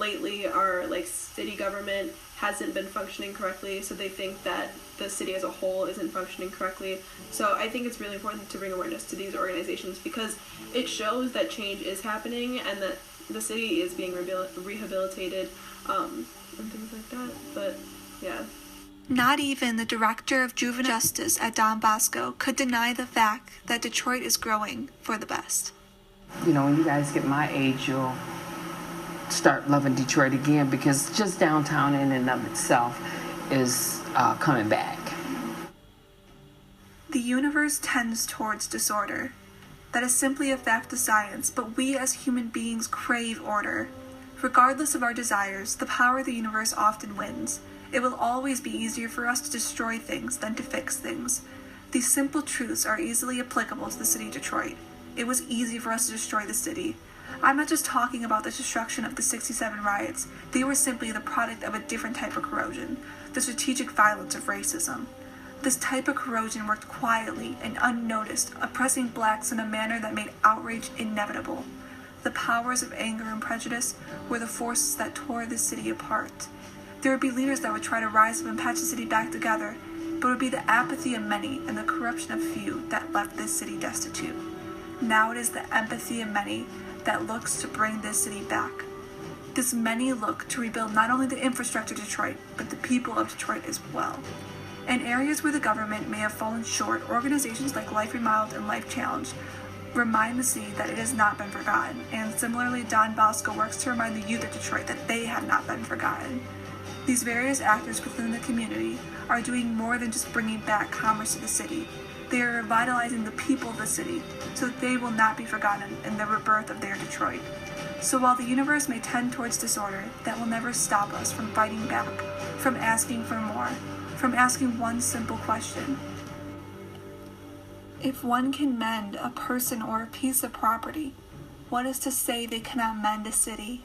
lately our like city government hasn't been functioning correctly, so they think that the city as a whole isn't functioning correctly. So I think it's really important to bring awareness to these organizations because it shows that change is happening and that the city is being rehabilitated and things like that. But yeah. Not even the director of juvenile justice at Don Bosco could deny the fact that Detroit is growing for the best. You know, when you guys get my age, you'll start loving Detroit again because just downtown in and of itself is coming back. The universe tends towards disorder. That is simply a fact of science, but we as human beings crave order. Regardless of our desires, the power of the universe often wins. It will always be easier for us to destroy things than to fix things. These simple truths are easily applicable to the city of Detroit. It was easy for us to destroy the city. I'm not just talking about the destruction of the 67 riots. They were simply the product of a different type of corrosion, the strategic violence of racism. This type of corrosion worked quietly and unnoticed, oppressing blacks in a manner that made outrage inevitable. The powers of anger and prejudice were the forces that tore this city apart. There would be leaders that would try to rise up and patch the city back together, but it would be the apathy of many and the corruption of few that left this city destitute. Now it is the empathy of many that looks to bring this city back. This many look to rebuild not only the infrastructure of Detroit, but the people of Detroit as well. In areas where the government may have fallen short, organizations like Life Remodeled and Life Challenged remind the city that it has not been forgotten, and similarly, Don Bosco works to remind the youth of Detroit that they have not been forgotten. These various actors within the community are doing more than just bringing back commerce to the city. They are revitalizing the people of the city so that they will not be forgotten in the rebirth of their Detroit. So while the universe may tend towards disorder, that will never stop us from fighting back, from asking for more, from asking one simple question. If one can mend a person or a piece of property, what is to say they cannot mend a city?